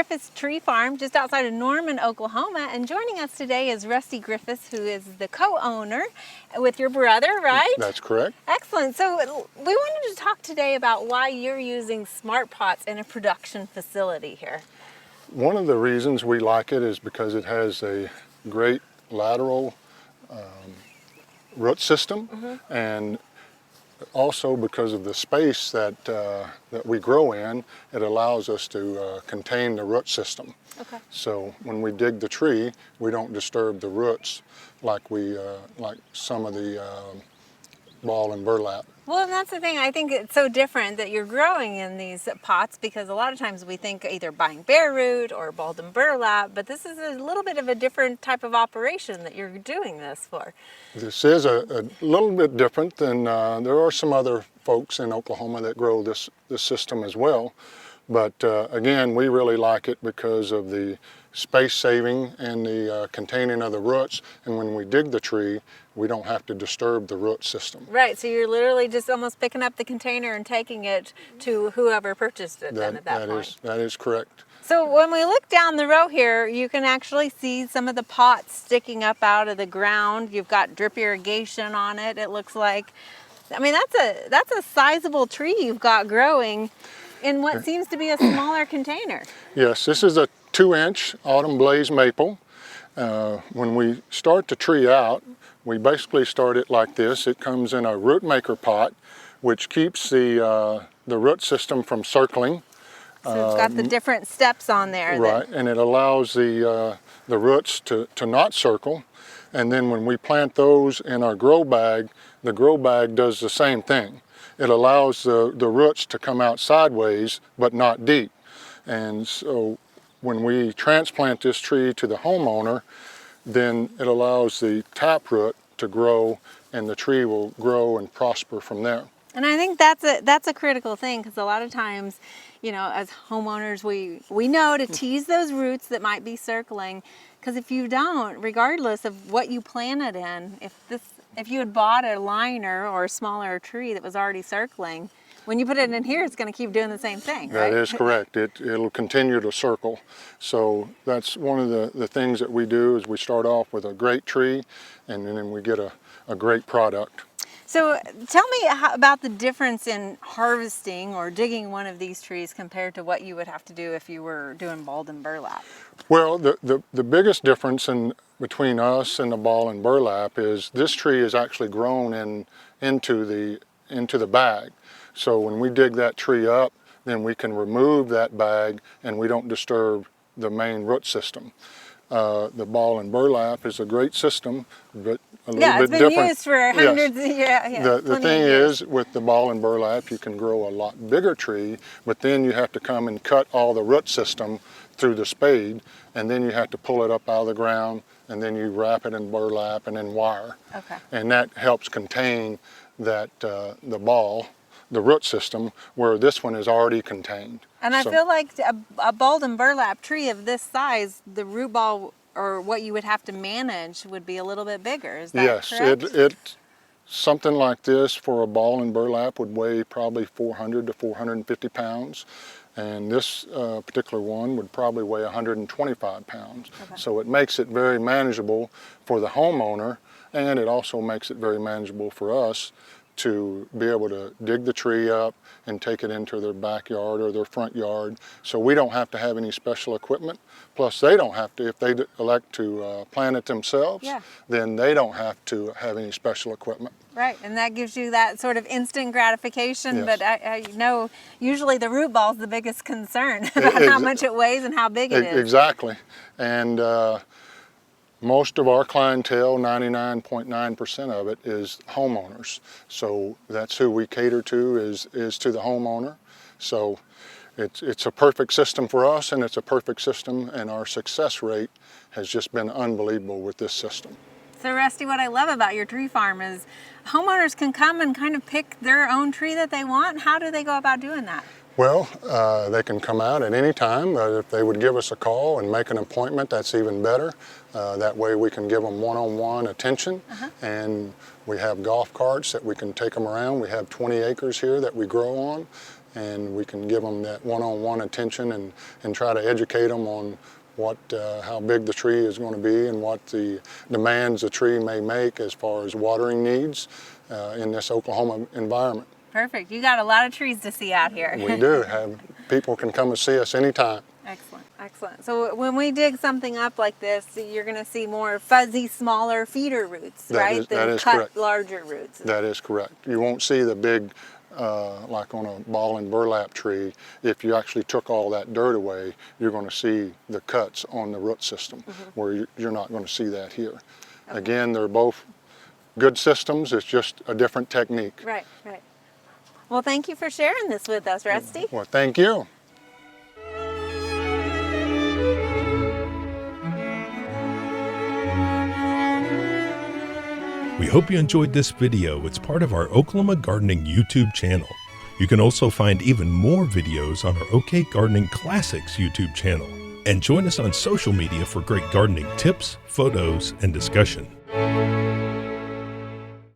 Griffis Tree Farm just outside of Norman, Oklahoma, and joining us today is Rusty Griffis, who is the co-owner with your brother, right? That's correct. Excellent. So we wanted to talk today about why you're using smart pots in a production facility here. One of the reasons we like it is because it has a great lateral root system, and also because of the space that that we grow in, it allows us to contain the root system. Okay. So when we dig the tree, we don't disturb the roots like like some of the ball and burlap. Well, and that's the thing. I think it's so different that you're growing in these pots, because a lot of times we think either buying bare root or balled and burlap, but this is a little bit of a different type of operation that you're doing this for. This is a little bit different than, there are some other folks in Oklahoma that grow this system as well. But again, we really like it because of the space saving and the containing of the roots. And when we dig the tree, we don't have to disturb the root system. Right, so you're literally just almost picking up the container and taking it to whoever purchased it then at that point. That is correct. So when we look down the row here, you can actually see some of the pots sticking up out of the ground. You've got drip irrigation on it, it looks like. I mean, that's a sizable tree you've got growing in what seems to be a smaller container. Yes, this is a 2-inch autumn blaze maple. When we start the tree out, we basically start it like this. It comes in a root maker pot, which keeps the root system from circling. So it's got the different steps on there. Right, and it allows the roots to not circle. And then when we plant those in our grow bag, the grow bag does the same thing. It allows the roots to come out sideways, but not deep. And so when we transplant this tree to the homeowner, then it allows the taproot to grow, and the tree will grow and prosper from there. And I think that's a critical thing, because a lot of times, you know, as homeowners, we know to tease those roots that might be circling, because if you don't, regardless of what you planted in, if you had bought a liner or a smaller tree that was already circling, when you put it in here, it's going to keep doing the same thing, right? That is correct. It'll continue to circle. So that's one of the things that we do, is we start off with a great tree, and then we get a great product. So tell me about the difference in harvesting or digging one of these trees compared to what you would have to do if you were doing balled and burlap. Well, the biggest difference between us and the ball and burlap is this tree is actually grown into the bag. So when we dig that tree up, then we can remove that bag and we don't disturb the main root system. The ball and burlap is a great system, but a little bit different. Yeah, it's been used for hundreds of years. The thing is, with the ball and burlap, you can grow a lot bigger tree, but then you have to come and cut all the root system through the spade, and then you have to pull it up out of the ground, and then you wrap it in burlap and then wire. Okay. And that helps contain the root system, where this one is already contained. And I feel like a balled and burlap tree of this size, the root ball or what you would have to manage would be a little bit bigger. Is that correct? Yes, something like this for a ball and burlap would weigh probably 400 to 450 pounds. And this particular one would probably weigh 125 pounds. Okay. So it makes it very manageable for the homeowner, and it also makes it very manageable for us to be able to dig the tree up and take it into their backyard or their front yard. So we don't have to have any special equipment. Plus they don't have to, if they elect to plant it themselves, then they don't have to have any special equipment. Right, and that gives you that sort of instant gratification, Yes. but I know usually the root ball is the biggest concern about how much it weighs and how big it is. Exactly, and most of our clientele, 99.9% of it, is homeowners. So that's who we cater to, is to the homeowner. So it's a perfect system for us, and it's a perfect system, and our success rate has just been unbelievable with this system. So Rusty, what I love about your tree farm is homeowners can come and kind of pick their own tree that they want. How do they go about doing that? Well, they can come out at any time. If they would give us a call and make an appointment, that's even better. That way we can give them one-on-one attention. And we have golf carts that we can take them around. We have 20 acres here that we grow on. and we can give them that one-on-one attention and try to educate them on how big the tree is going to be and what the demands the tree may make as far as watering needs in this Oklahoma environment. Perfect. You got a lot of trees to see out here. We do. People can come and see us anytime. Excellent. Excellent. So when we dig something up like this, you're going to see more fuzzy, smaller feeder roots, right? That is cut correct. Larger roots. That is correct. You won't see the big, like on a ball and burlap tree, if you actually took all that dirt away, you're going to see the cuts on the root system, where you're not going to see that here. Okay. Again, they're both good systems. It's just a different technique. Right, right. Well, thank you for sharing this with us, Rusty. Well, thank you. We hope you enjoyed this video. It's part of our Oklahoma Gardening YouTube channel. You can also find even more videos on our OK Gardening Classics YouTube channel. And join us on social media for great gardening tips, photos, and discussion.